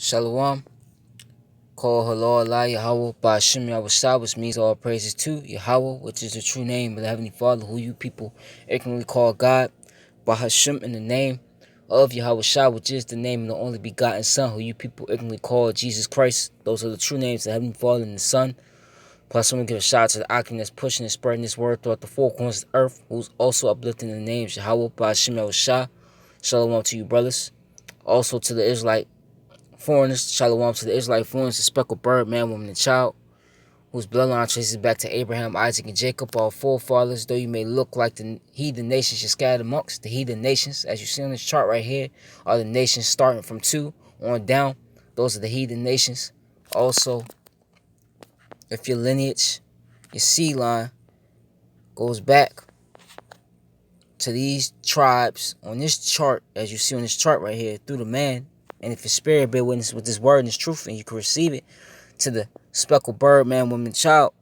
Shalom. Call Halal Allah Yahweh Ba'ashim Yahweh, which means all praises to Yahweh, which is the true name of the Heavenly Father, who you people ignorantly call God. Ba'ashim, in the name of Yahweh, which is the name of the only begotten Son, who you people ignorantly call Jesus Christ. Those are the true names of the Heavenly Father and the Son. Plus, I'm going to give a shout out to the Akim that's pushing and spreading this word throughout the four corners of the earth, who's also uplifting the names Yahweh Ba'ashim Yahweh. Shalom to you, brothers. Also to the Israelite foreigners, shalom to the Israelite foreigners, the speckled bird, man, woman, and child, whose bloodline traces back to Abraham, Isaac, and Jacob, our forefathers. Though you may look like the heathen nations you're scattered amongst, the heathen nations, as you see on this chart right here, are the nations starting from 2 on down. Those are the heathen nations. Also, if your lineage, your seed line, goes back to these tribes on this chart, as you see on this chart right here, through the man, and if your spirit bear witness with this word and this truth, and you can receive it, to the speckled bird, man, woman, child,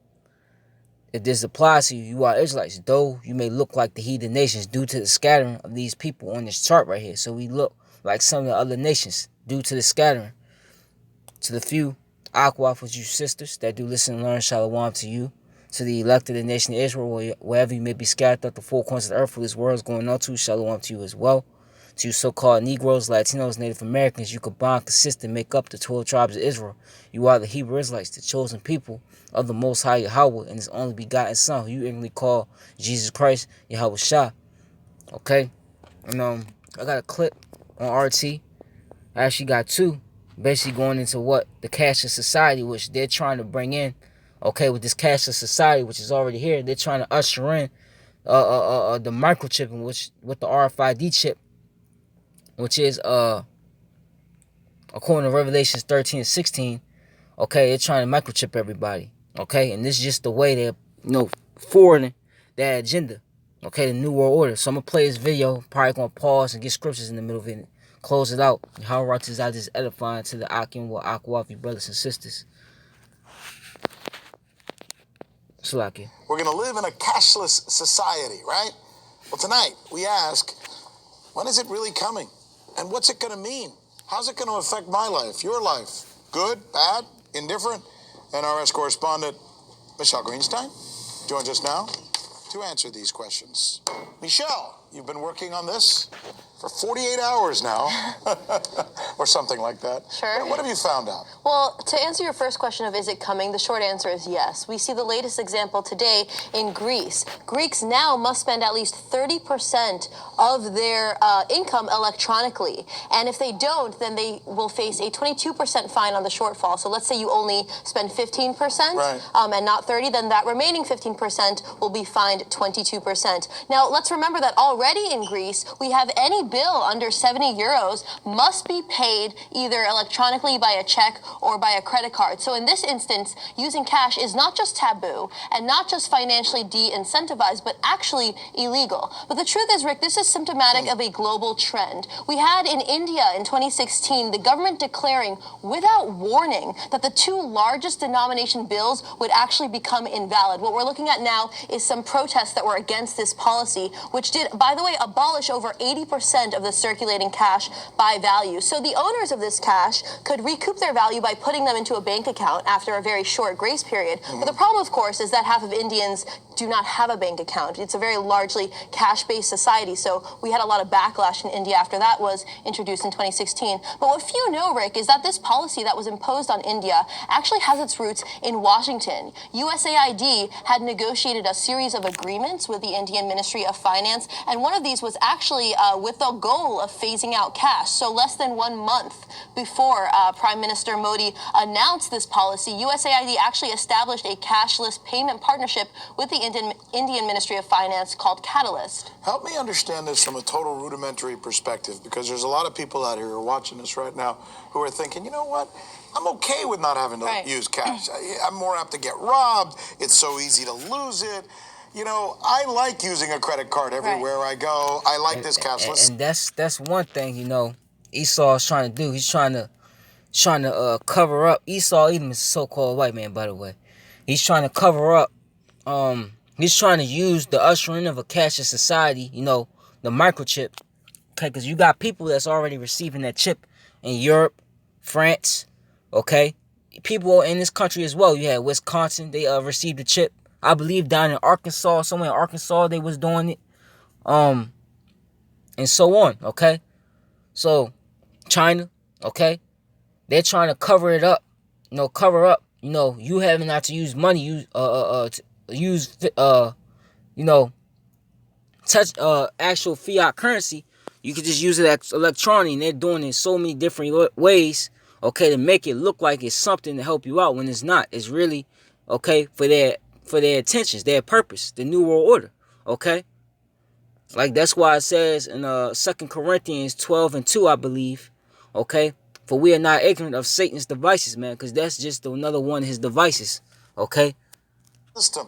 if this applies to you, you are Israelites, though you may look like the heathen nations due to the scattering of these people on this chart right here. So we look like some of the other nations due to the scattering. To the few Aquaf with you sisters that do listen and learn, shalom to you. To the elected the nation of Israel, wherever you may be scattered throughout the four corners of the earth where this world is going on to, shalom to you as well. To you so-called Negroes, Latinos, Native Americans, you combine, consist, and make up the 12 tribes of Israel. You are the Hebrew Israelites, the chosen people of the Most High Yahweh and His only begotten Son, who you ignorantly call Jesus Christ, Yahweh Shah. Okay? And I got a clip on RT. I actually got two, basically going into what the cashless society, which they're trying to bring in. Okay, with this cashless society, which is already here, they're trying to usher in the microchipping, which with the RFID chip, which is according to Revelations 13 and 16, okay, they're trying to microchip everybody. Okay, and this is just the way they're forwarding that agenda. Okay, the New World Order. So I'm gonna play this video, probably gonna pause and get scriptures in the middle of it, close it out. How righteous I just edifying to the Akim wa Akwafi brothers and sisters. Salaki. We're going to live in a cashless society, right? Well, tonight we ask, when is it really coming? And what's it going to mean? How's it going to affect my life, your life? Good, bad, indifferent? NRS correspondent Michelle Greenstein joins us now to answer these questions. Michelle, you've been working on this for 48 hours now, or something like that. Sure. What have you found out? Well, to answer your first question of is it coming, the short answer is yes. We see the latest example today in Greece. Greeks now must spend at least 30% of their income electronically. And if they don't, then they will face a 22% fine on the shortfall. So let's say you only spend 15% right. And not 30, then that remaining 15% will be fined 22%. Now, let's remember that already in Greece, we have any bill under 70 euros must be paid either electronically by a check or by a credit card. So in this instance, using cash is not just taboo and not just financially de-incentivized, but actually illegal. But the truth is, Rick, this is symptomatic of a global trend. We had in India in 2016, the government declaring without warning that the two largest denomination bills would actually become invalid. What we're looking at now is some protests that were against this policy, which did, by the way, abolish over 80% of the circulating cash by value. So the owners of this cash could recoup their value by putting them into a bank account after a very short grace period. But the problem, of course, is that half of Indians do not have a bank account. It's a very largely cash-based society, so we had a lot of backlash in India after that was introduced in 2016. But what few know, Rick, is that this policy that was imposed on India actually has its roots in Washington. USAID had negotiated a series of agreements with the Indian Ministry of Finance, and one of these was actually with the goal of phasing out cash. So less than 1 month before Prime Minister Modi announced this policy, USAID actually established a cashless payment partnership with the Indian Ministry of Finance called Catalyst. Help me understand this from a total rudimentary perspective, because there's a lot of people out here who are watching this right now who are thinking, you know what? I'm okay with not having to use cash. I'm more apt to get robbed. It's so easy to lose it. You know, I like using a credit card everywhere I go. I like this cashless. And that's one thing, Esau is trying to do. He's trying to cover up. Esau, even is a so-called white man, by the way. He's trying to cover up. He's trying to use the ushering of a cashless society, the microchip. Okay, because you got people that's already receiving that chip in Europe, France, okay? People in this country as well. You had Wisconsin, they received the chip. I believe down in Arkansas, somewhere in Arkansas, they was doing it. And so on, okay? So, China, okay? They're trying to cover it up. Cover up, you having not to use money, touch actual fiat currency. You can just use it as electronic, and they're doing it in so many different ways, okay, to make it look like it's something to help you out when it's not. It's really, okay, for their intentions, their purpose, the New World Order, okay? Like, that's why it says in 2 Corinthians 12:2, I believe, okay? For we are not ignorant of Satan's devices, man, because that's just another one of his devices, okay? System.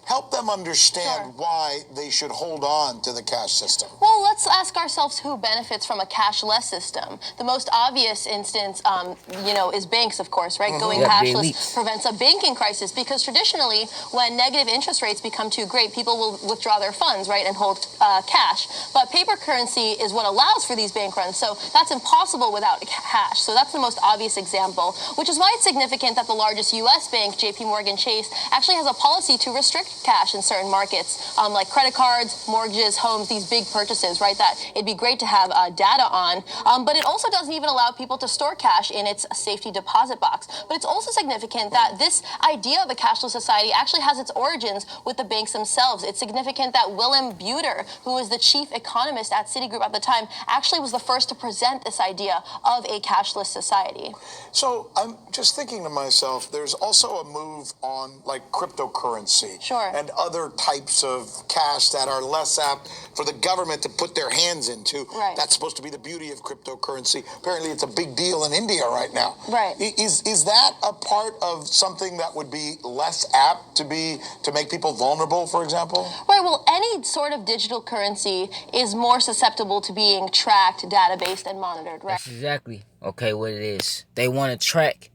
Help them understand why they should hold on to the cash system. Well, let's ask ourselves who benefits from a cashless system. The most obvious instance, is banks, of course, right? Going cashless prevents a banking crisis because traditionally, when negative interest rates become too great, people will withdraw their funds, right, and hold cash. But paper currency is what allows for these bank runs, so that's impossible without cash. So that's the most obvious example, which is why it's significant that the largest U.S. bank, J.P. Morgan Chase, actually has a policy to restrict cash in certain markets, like credit cards, mortgages, homes, these big purchases, right, that it'd be great to have data on. But it also doesn't even allow people to store cash in its safety deposit box. But it's also significant that this idea of a cashless society actually has its origins with the banks themselves. It's significant that Willem Buter, who was the chief economist at Citigroup at the time, actually was the first to present this idea of a cashless society. So I'm just thinking to myself, there's also a move on like cryptocurrency. Sure. And other types of cash that are less apt for the government to put their hands into. Right. That's supposed to be the beauty of cryptocurrency. Apparently, it's a big deal in India right now. Right. Is that a part of something that would be less apt to make people vulnerable, for example? Right. Well, any sort of digital currency is more susceptible to being tracked, databased, and monitored. Right. That's exactly, okay, what it is. They want to track,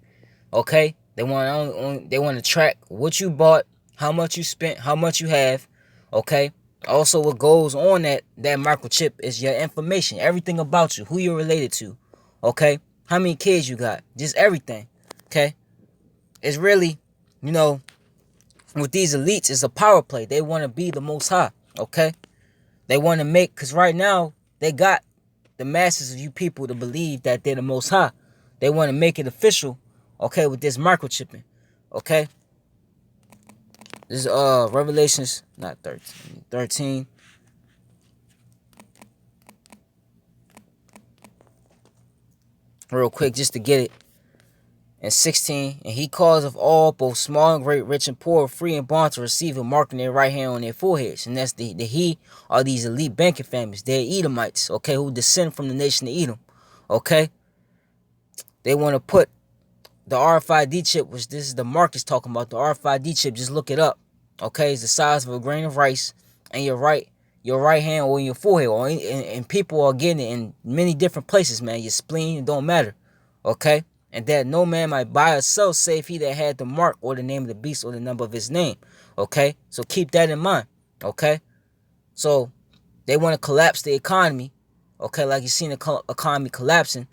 okay? They want to track what you bought, how much you spent, how much you have, okay? Also, what goes on that microchip is your information, everything about you, who you're related to, okay? How many kids you got, just everything, okay? It's really, with these elites, it's a power play. They want to be the most high, okay? They want to make, because right now, they got the masses of you people to believe that they're the most high. They want to make it official, okay, with this microchipping, okay? This is Revelations, not 13. Real quick, just to get it. And 16, and he calls of all, both small and great, rich and poor, free and bond, to receive a mark in their right hand on their foreheads. And that's the he are these elite banking families. They're Edomites, okay, who descend from the nation of Edom, okay? They want to put the RFID chip, which this is the mark is talking about, the RFID chip, just look it up, okay? It's the size of a grain of rice, and your right hand or your forehead, and people are getting it in many different places, man. Your spleen, it don't matter, okay? And that no man might buy or sell save he that had the mark or the name of the beast or the number of his name, okay? So keep that in mind, okay? So they want to collapse the economy, okay? Like you've seen the economy collapsing,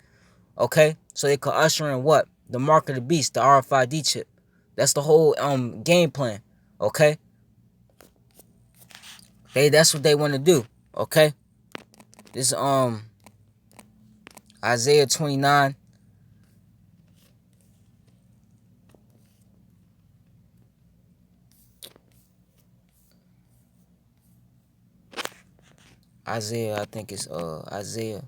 okay? So they could usher in what? The mark of the beast, the RFID chip. That's the whole game plan, okay? That's what they want to do, okay? This Isaiah 29. Isaiah, I think it's Isaiah.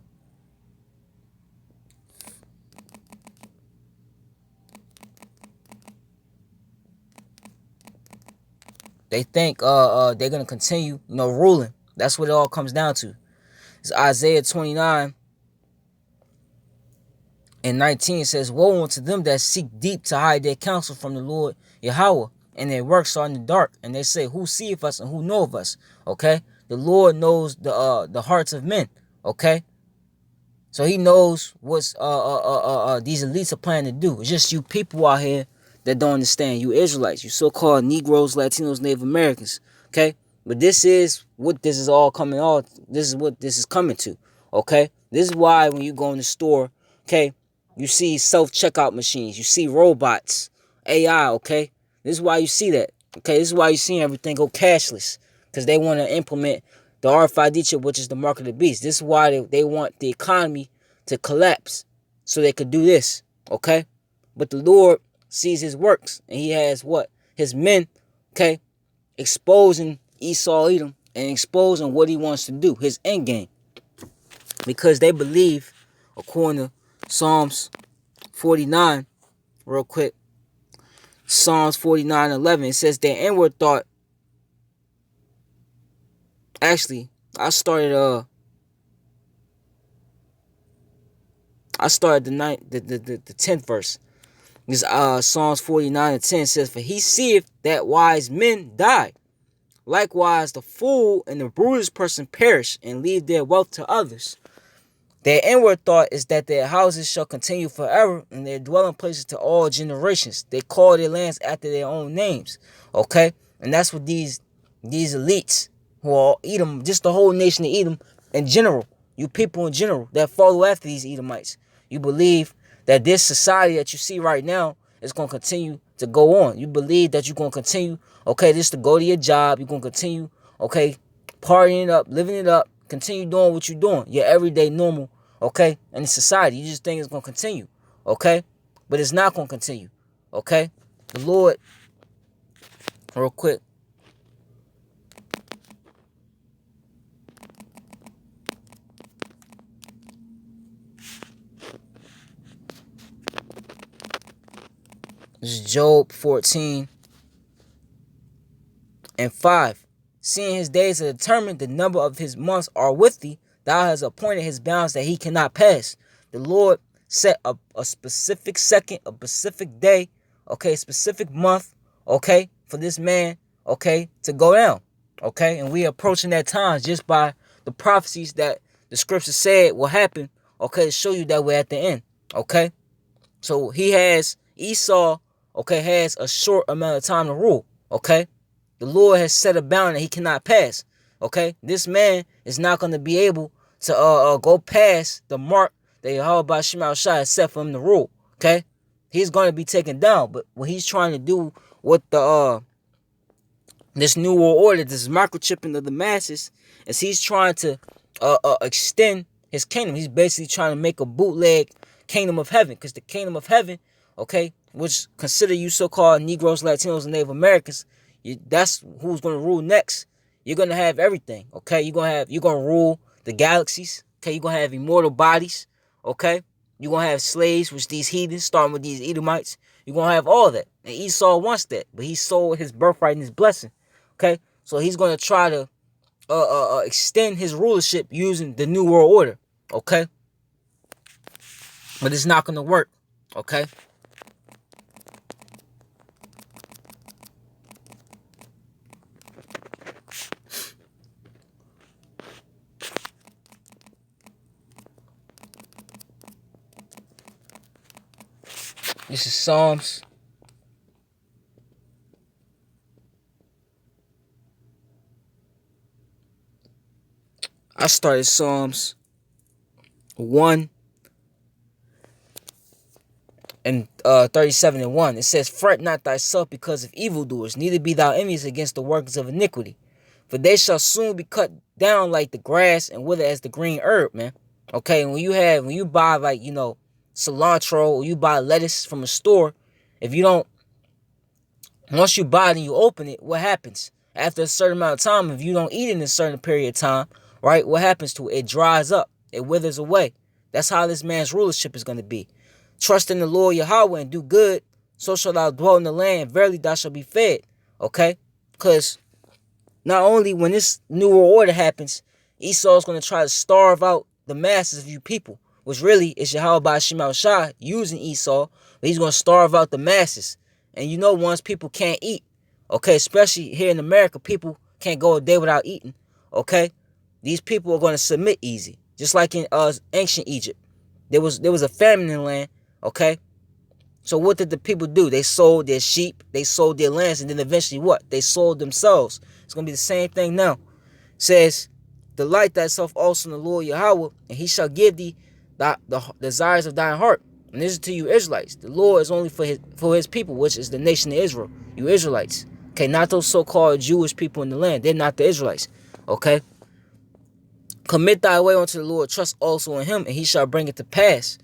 They think they're gonna continue, ruling. That's what it all comes down to. It's Isaiah 29 and 19 says, woe unto them that seek deep to hide their counsel from the Lord Yahweh, and their works are in the dark. And they say, who seeth us and who knoweth us? Okay? The Lord knows the hearts of men. Okay? So he knows what's these elites are planning to do. It's just you people out here that don't understand. You Israelites, you so-called Negroes, Latinos, Native Americans. Okay? But this is what this is all coming on. This is what this is coming to. Okay? This is why when you go in the store, okay, You see self-checkout machines. You see robots, AI, okay? This is why you see that. Okay, this is why you see everything go cashless. Because they want to implement the RFID chip, which is the mark of the beast. This is why they want the economy to collapse so they could do this. Okay? But the Lord sees his works. And he has what? His men, okay, exposing Esau Edom and exposing what he wants to do, his end game. Because they believe, according to Psalms 49, real quick, Psalms 49:11, it says their inward thought. Actually, I started the 10th verse. This Psalms 49:10 says, for he seeth that wise men die. Likewise the fool and the brutish person perish and leave their wealth to others. Their inward thought is that their houses shall continue forever and their dwelling places to all generations. They call their lands after their own names. Okay? And that's what these elites who are Edom, just the whole nation of Edom in general, you people in general that follow after these Edomites. You believe that this society that you see right now is going to continue to go on. You believe that you're going to continue, okay, just to go to your job. You're going to continue, okay, partying it up, living it up, continue doing what you're doing, your everyday normal, okay, in society. You just think it's going to continue, okay? But it's not going to continue, okay? The Lord, real quick, this is Job 14:5. Seeing his days are determined, the number of his months are with thee. Thou hast appointed his bounds that he cannot pass. The Lord set a specific second, a specific day, okay, specific month, okay, for this man, okay, to go down, okay? And we are approaching that time just by the prophecies that the scripture said will happen, okay, to show you that we're at the end, okay? So he has, Esau, okay, has a short amount of time to rule, okay? The Lord has set a bound that he cannot pass, okay? This man is not going to be able to go past the mark that Yahweh Shema Shai has set for him to rule, okay? He's going to be taken down, but what he's trying to do with the this new world order, this microchipping of the masses, is he's trying to extend his kingdom. He's basically trying to make a bootleg kingdom of heaven, because the kingdom of heaven, okay, which consider you so-called Negroes, Latinos, and Native Americans, that's who's going to rule next. You're going to have everything, okay? You're going to rule the galaxies, okay? You're going to have immortal bodies, okay? You're going to have slaves, which these heathens, starting with these Edomites. You're going to have all that. And Esau wants that, but he sold his birthright and his blessing, okay? So he's going to try to extend his rulership using the New World Order, okay? But it's not going to work, okay? This is Psalms. I started Psalms 1 and 37:1. It says, fret not thyself because of evildoers, neither be thou envious against the workers of iniquity. For they shall soon be cut down like the grass and wither as the green herb, man. Okay, when you buy, like, cilantro, or you buy lettuce from a store, if you don't, once you buy it and you open it, what happens? After a certain amount of time, if you don't eat it in a certain period of time, right, what happens to it? It dries up. It withers away. That's how this man's rulership is going to be. Trust in the Lord Yahweh and do good, so shalt thou dwell in the land. Verily thou shalt be fed. Okay? Because not only when this new world order happens, Esau's going to try to starve out the masses of you people, which really is Yahweh Shema Shai using Esau, but he's going to starve out the masses. And once people can't eat, okay, especially here in America, people can't go a day without eating, okay? These people are going to submit easy, just like in ancient Egypt. There was a famine in the land, okay? So what did the people do? They sold their sheep, they sold their lands, and then eventually what? They sold themselves. It's going to be the same thing now. It says, delight thyself also in the Lord Yahweh, and he shall give thee the desires of thine heart. And this is to you Israelites. The law is only for his people, which is the nation of Israel. You Israelites. Okay, not those so-called Jewish people in the land. They're not the Israelites. Okay? Commit thy way unto the Lord. Trust also in him, and he shall bring it to pass.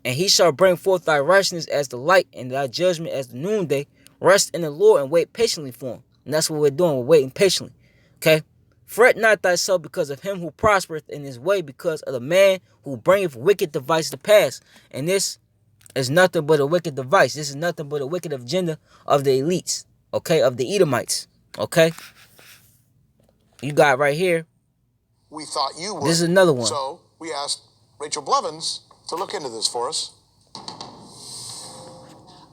And he shall bring forth thy righteousness as the light, and thy judgment as the noonday. Rest in the Lord and wait patiently for him. And that's what we're doing. We're waiting patiently. Okay? Fret not thyself because of him who prospereth in his way, because of the man who bringeth wicked device to pass. And this is nothing but a wicked device. This is nothing but a wicked agenda of the elites. Okay? Of the Edomites. Okay? You got right here. We thought you would. This is another one. So we asked Rachel Blevins to look into this for us.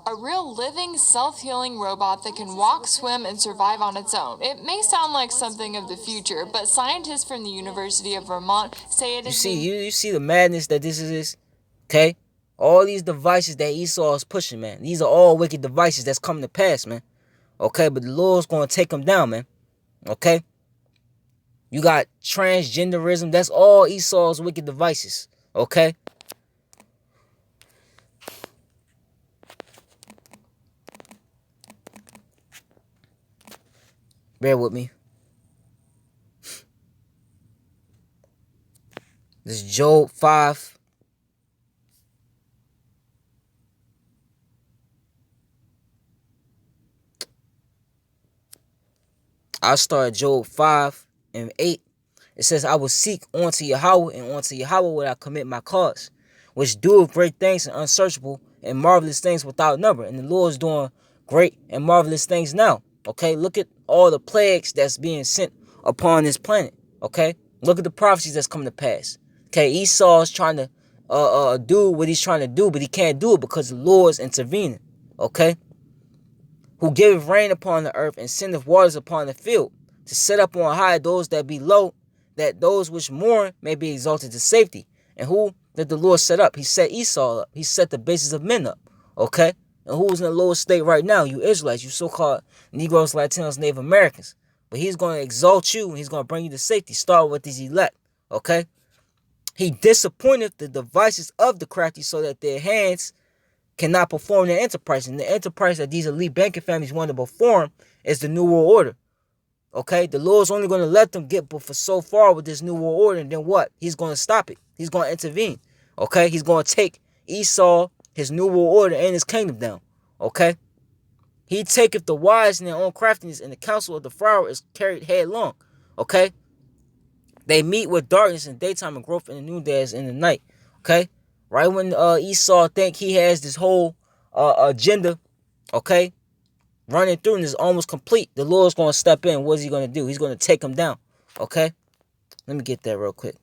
A real living, self-healing robot that can walk, swim, and survive on its own. It may sound like something of the future, but scientists from the University of Vermont say it is... You see the madness that this is? Okay? All these devices that Esau is pushing, man. These are all wicked devices that's coming to pass, man. Okay? But the Lord's going to take them down, man. Okay? You got transgenderism. That's all Esau's wicked devices. Okay? Bear with me. This is Job 5. I'll start at Job 5 and 8. It says, I will seek unto Yahweh, and unto Yahweh will I commit my cause, which doeth great things and unsearchable and marvelous things without number. And the Lord is doing great and marvelous things now. Okay, look at all the plagues that's being sent upon this planet. Okay, look at the prophecies that's coming to pass. Okay, Esau is trying to do what he's trying to do, but he can't do it because the Lord is intervening. Okay, who giveth rain upon the earth and sendeth waters upon the field, to set up on high those that be low, that those which mourn may be exalted to safety. And who did the Lord set up? He set Esau up. He set the basis of men up. Okay? And who's in the lowest state right now? You Israelites, you so-called Negroes, Latinos, Native Americans. But he's going to exalt you and he's going to bring you to safety. Start with these elect. Okay? He disappointed the devices of the crafty so that their hands cannot perform their enterprise. And the enterprise that these elite banking families want to perform is the New World Order. Okay? The Lord's only going to let them get but for so far with this New World Order. And then what? He's going to stop it. He's going to intervene. Okay? He's going to take Esau, his New World Order, and his kingdom down. Okay? He taketh the wise in their own craftiness, and the counsel of the froward is carried headlong. Okay? They meet with darkness in daytime and growth in the noonday as in the night. Okay? Right when Esau think he has this whole agenda, okay, running through and is almost complete, the Lord's going to step in. What is he going to do? He's going to take him down. Okay? Let me get that real quick.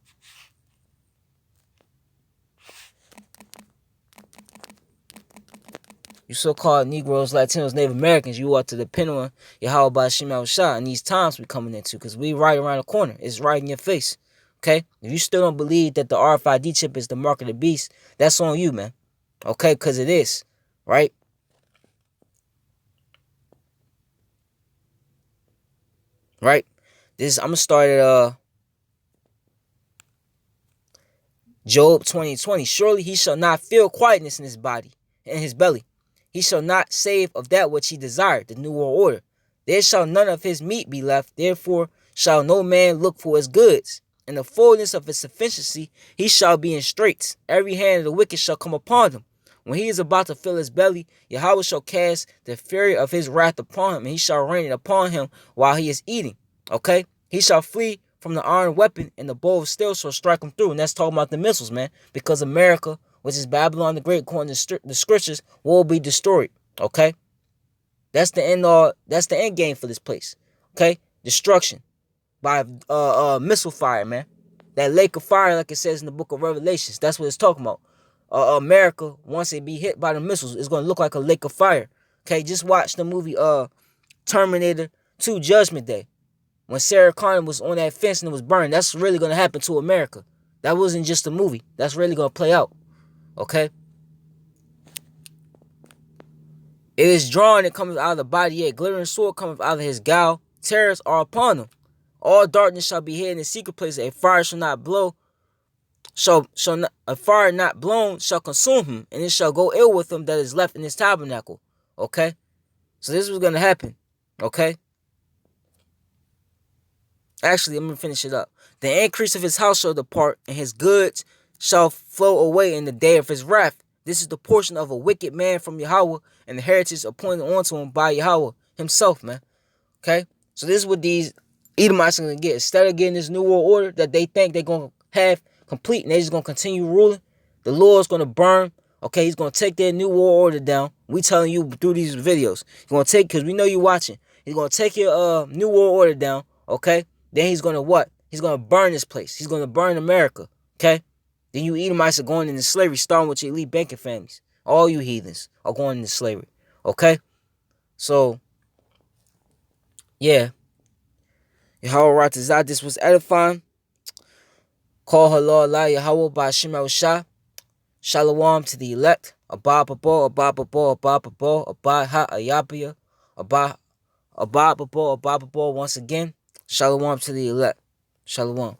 You so-called Negroes, Latinos, Native Americans, you ought to depend on Yahweh by Shema Shah in these times we're coming into, because we right around the corner. It's right in your face. Okay? If you still don't believe that the RFID chip is the mark of the beast, that's on you, man. Okay? Because it is. Right? Right? I'm going to start at Job 20:20. Surely he shall not feel quietness in his body, in his belly. He shall not save of that which he desired, the New World Order. There shall none of his meat be left. Therefore shall no man look for his goods. In the fullness of his sufficiency he shall be in straits. Every hand of the wicked shall come upon him. When he is about to fill his belly, Yahweh shall cast the fury of his wrath upon him, and he shall rain it upon him while he is eating. Okay? He shall flee from the iron weapon, and the bow of steel shall strike him through. And that's talking about the missiles, man. Because America, which is Babylon the Great, according to the scriptures, will be destroyed. Okay? That's the end game for this place. Okay? Destruction by missile fire, man. That lake of fire, like it says in the book of Revelations. That's what it's talking about. America, once it be hit by the missiles, it's going to look like a lake of fire. Okay? Just watch the movie Terminator 2 Judgment Day. When Sarah Connor was on that fence and it was burned, that's really going to happen to America. That wasn't just a movie. That's really going to play out. Okay? It is drawn and cometh out of the body, yea, glittering sword cometh out of his gowl. Terrors are upon him. All darkness shall be hid in the secret place. A fire shall a fire not blown shall consume him, and it shall go ill with him that is left in his tabernacle. Okay? So this was going to happen. Okay? Actually, I'm going to finish it up. The increase of his house shall depart, and his goods shall flow away in the day of his wrath. This is the portion of a wicked man from Yahweh, and the heritage appointed unto him by Yahweh himself, man. Okay? So this is what these Edomites are going to get. Instead of getting this new world order that they think they're going to have complete, and they're just going to continue ruling, the Lord's going to burn. Okay, he's going to take their new world order down. We telling you through these videos. He's going to take, because we know you're watching. He's going to take your new world order down. Okay? Then he's going to what? He's going to burn this place. He's going to burn America. Okay? Then you Edomites are going into slavery, starting with your elite banking families. All you heathens are going into slavery. Okay? So, yeah. Yahweh Ratazah, this was edifying. Call her Lord Allah Yahweh by Hashem Shah. Shalom to the elect. Abba Babo, Abba Babo, Abba Babo, Abba Ha Ayabia, Abba Babo, Abba Babo once again. Shalom to the elect. Shalom.